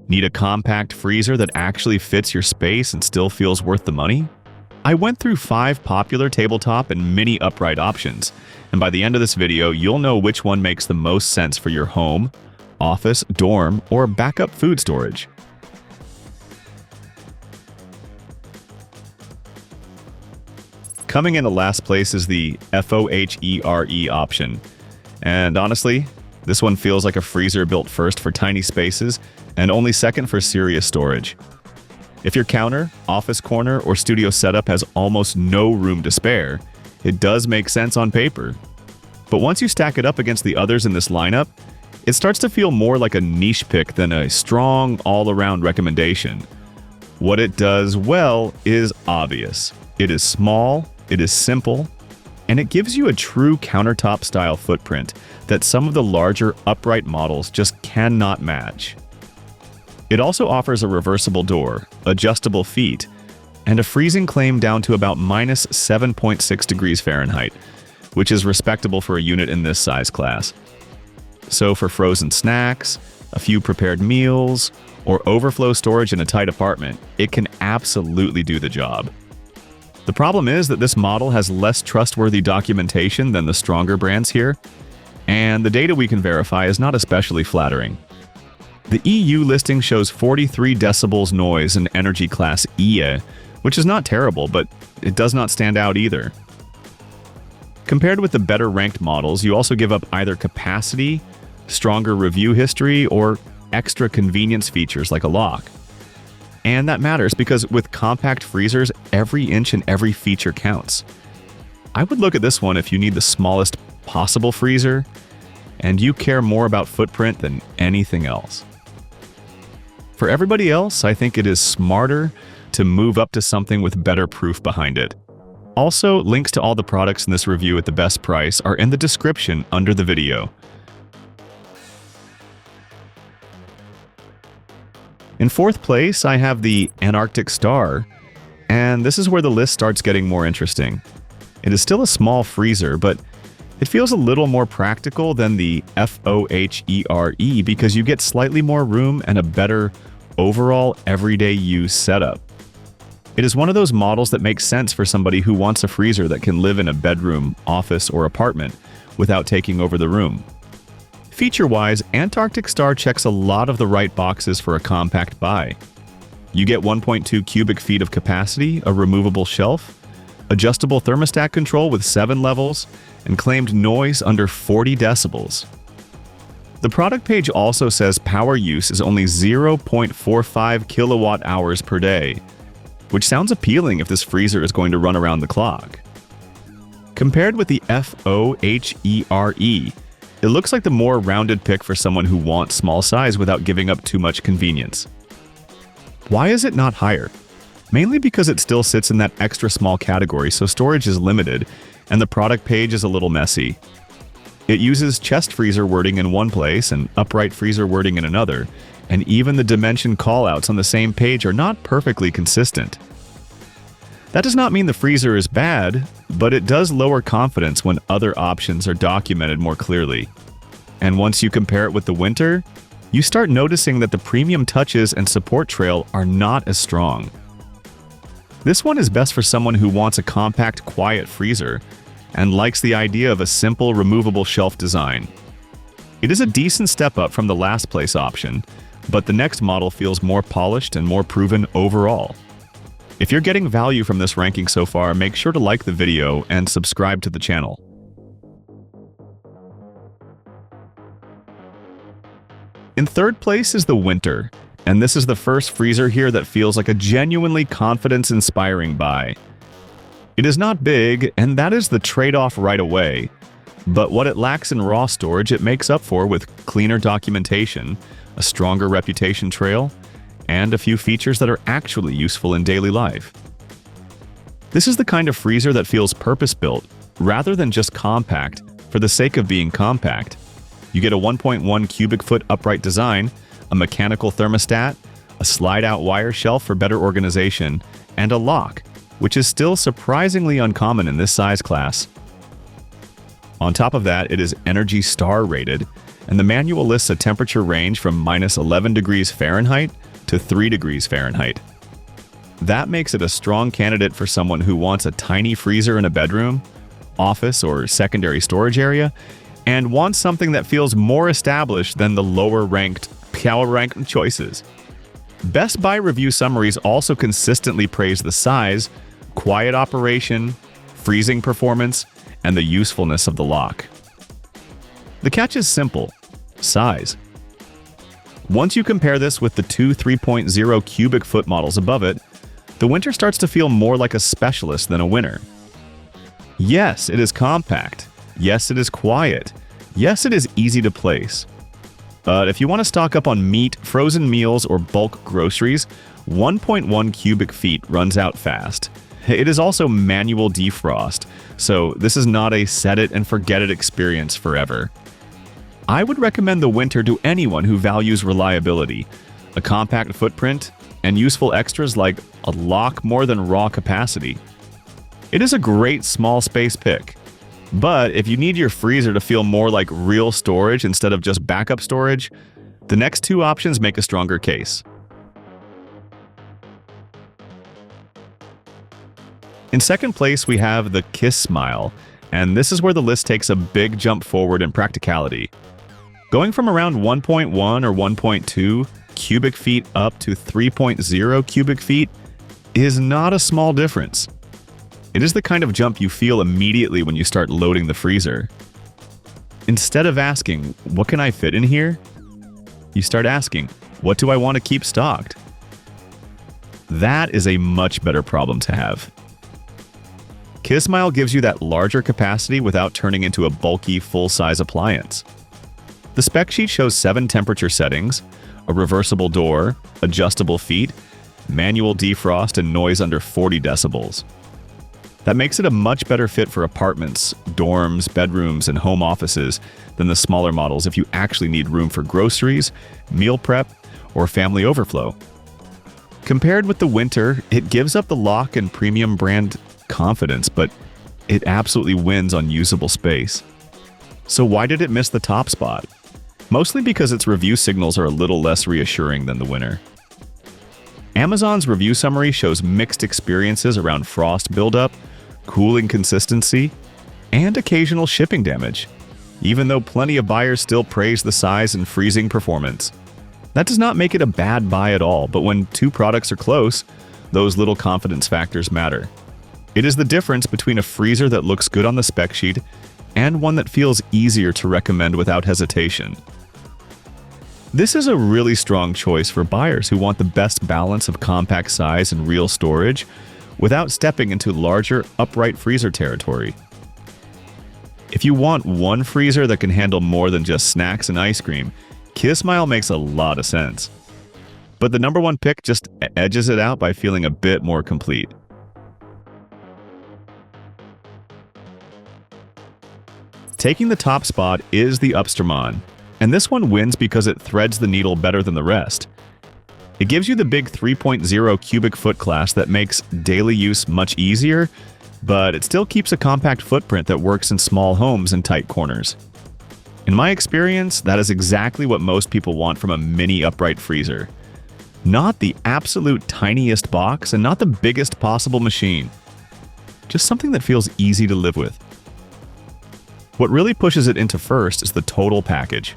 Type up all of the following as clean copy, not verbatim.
Need a compact freezer that actually fits your space and still feels worth the money? I went through 5 popular tabletop and mini upright options, and by the end of this video, you'll know which one makes the most sense for your home, office, dorm, or backup food storage. Coming in the last place is the Fohere option, and honestly, this one feels like a freezer built first for tiny spaces and only second for serious storage. If your counter, office corner, or studio setup has almost no room to spare, it does make sense on paper. But once you stack it up against the others in this lineup, it starts to feel more like a niche pick than a strong, all-around recommendation. What it does well is obvious. It is small, it is simple, and it gives you a true countertop-style footprint that some of the larger upright models just cannot match. It also offers a reversible door, adjustable feet, and a freezing claim down to about minus 7.6 degrees Fahrenheit, which is respectable for a unit in this size class. So for frozen snacks, a few prepared meals, or overflow storage in a tight apartment, it can absolutely do the job. The problem is that this model has less trustworthy documentation than the stronger brands here, and the data we can verify is not especially flattering. The EU listing shows 43 decibels noise in energy class E, which is not terrible, but it does not stand out either. Compared with the better ranked models, you also give up either capacity, stronger review history, or extra convenience features like a lock. And that matters because with compact freezers, every inch and every feature counts. I would look at this one if you need the smallest possible freezer, and you care more about footprint than anything else. For everybody else, I think it is smarter to move up to something with better proof behind it. Also, links to all the products in this review at the best price are in the description under the video. In 4th place, I have the Antarctic Star, and this is where the list starts getting more interesting. It is still a small freezer, but it feels a little more practical than the Fohere because you get slightly more room and a better overall everyday use setup. It is one of those models that makes sense for somebody who wants a freezer that can live in a bedroom, office, or apartment without taking over the room. Feature-wise, Antarctic Star checks a lot of the right boxes for a compact buy. You get 1.2 cubic feet of capacity, a removable shelf, adjustable thermostat control with 7 levels, and claimed noise under 40 decibels. The product page also says power use is only 0.45 kilowatt hours per day, which sounds appealing if this freezer is going to run around the clock. Compared with the Fohere, it looks like the more rounded pick for someone who wants small size without giving up too much convenience. Why is it not higher? Mainly because it still sits in that extra small category, so storage is limited, and the product page is a little messy. It uses chest freezer wording in one place and upright freezer wording in another, and even the dimension callouts on the same page are not perfectly consistent. That does not mean the freezer is bad, but it does lower confidence when other options are documented more clearly. And once you compare it with the Whynter, you start noticing that the premium touches and support trail are not as strong. This one is best for someone who wants a compact, quiet freezer and likes the idea of a simple, removable shelf design. It is a decent step up from the last place option, but the next model feels more polished and more proven overall. If you're getting value from this ranking so far, make sure to like the video and subscribe to the channel. In 3rd place is the Whynter, and this is the first freezer here that feels like a genuinely confidence-inspiring buy. It is not big, and that is the trade-off right away, but what it lacks in raw storage it makes up for with cleaner documentation, a stronger reputation trail, and a few features that are actually useful in daily life. This is the kind of freezer that feels purpose-built, rather than just compact, for the sake of being compact. You get a 1.1 cubic foot upright design, a mechanical thermostat, a slide-out wire shelf for better organization, and a lock, which is still surprisingly uncommon in this size class. On top of that, it is Energy Star rated, and the manual lists a temperature range from -11 degrees Fahrenheit to 3 degrees Fahrenheit. That makes it a strong candidate for someone who wants a tiny freezer in a bedroom, office, or secondary storage area, and wants something that feels more established than the lower-ranked power-ranked choices. Best Buy review summaries also consistently praise the size, quiet operation, freezing performance, and the usefulness of the lock. The catch is simple: size. Once you compare this with the two 3.0 cubic foot models above it, the Whynter starts to feel more like a specialist than a winner. Yes, it is compact. Yes, it is quiet. Yes, it is easy to place. But if you want to stock up on meat, frozen meals, or bulk groceries, 1.1 cubic feet runs out fast. It is also manual defrost, so this is not a set-it-and-forget-it experience forever. I would recommend the Whynter to anyone who values reliability, a compact footprint, and useful extras like a lock more than raw capacity. It is a great small space pick. But if you need your freezer to feel more like real storage instead of just backup storage, the next two options make a stronger case. In second place, we have the Kismile, and this is where the list takes a big jump forward in practicality. Going from around 1.1 or 1.2 cubic feet up to 3.0 cubic feet is not a small difference. It is the kind of jump you feel immediately when you start loading the freezer. Instead of asking, "What can I fit in here?" you start asking, "What do I want to keep stocked?" That is a much better problem to have. Kismile gives you that larger capacity without turning into a bulky, full-size appliance. The spec sheet shows 7 temperature settings, a reversible door, adjustable feet, manual defrost, and noise under 40 decibels. That makes it a much better fit for apartments, dorms, bedrooms, and home offices than the smaller models if you actually need room for groceries, meal prep, or family overflow. Compared with the Whynter, it gives up the lock and premium brand confidence, but it absolutely wins on usable space. So why did it miss the top spot? Mostly because its review signals are a little less reassuring than the Whynter. Amazon's review summary shows mixed experiences around frost buildup, cooling consistency, and occasional shipping damage, even though plenty of buyers still praise the size and freezing performance. That does not make it a bad buy at all, but when two products are close, those little confidence factors matter. It is the difference between a freezer that looks good on the spec sheet and one that feels easier to recommend without hesitation. This is a really strong choice for buyers who want the best balance of compact size and real storage without stepping into larger, upright freezer territory. If you want one freezer that can handle more than just snacks and ice cream, Kismile makes a lot of sense. But the number one pick just edges it out by feeling a bit more complete. Taking the top spot is the Upstreman, and this one wins because it threads the needle better than the rest. It gives you the big 3.0 cubic foot class that makes daily use much easier, but it still keeps a compact footprint that works in small homes and tight corners. In my experience, that is exactly what most people want from a mini upright freezer. Not the absolute tiniest box and not the biggest possible machine. Just something that feels easy to live with. What really pushes it into first is the total package.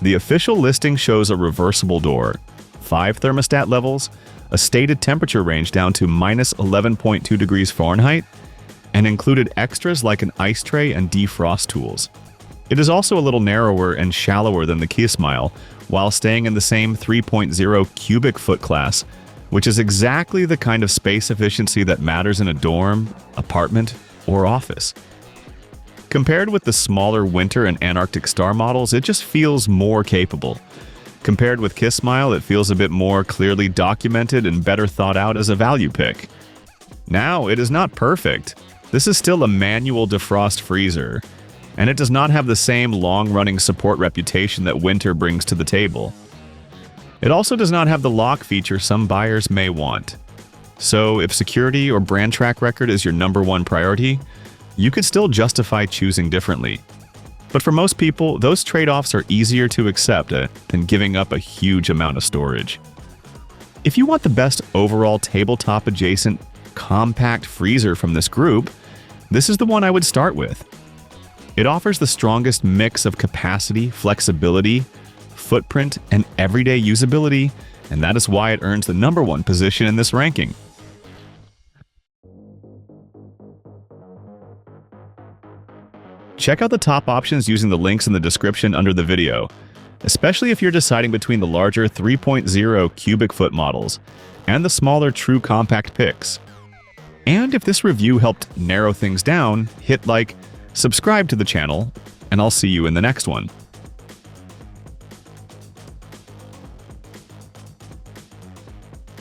The official listing shows a reversible door, 5 thermostat levels, a stated temperature range down to -11.2 degrees Fahrenheit, and included extras like an ice tray and defrost tools. It is also a little narrower and shallower than the Kismile, while staying in the same 3.0 cubic foot class, which is exactly the kind of space efficiency that matters in a dorm, apartment, or office. Compared with the smaller Whynter and Antarctic Star models, it just feels more capable. Compared with Kismile, it feels a bit more clearly documented and better thought out as a value pick. Now, it is not perfect. This is still a manual defrost freezer, and it does not have the same long-running support reputation that Whynter brings to the table. It also does not have the lock feature some buyers may want. So, if security or brand track record is your number one priority, you could still justify choosing differently. But for most people, those trade-offs are easier to accept than giving up a huge amount of storage. If you want the best overall tabletop-adjacent compact freezer from this group, this is the one I would start with. It offers the strongest mix of capacity, flexibility, footprint, and everyday usability, and that is why it earns the #1 position in this ranking. Check out the top options using the links in the description under the video, especially if you're deciding between the larger 3.0 cubic foot models and the smaller true compact picks. And if this review helped narrow things down, hit like, subscribe to the channel, and I'll see you in the next one.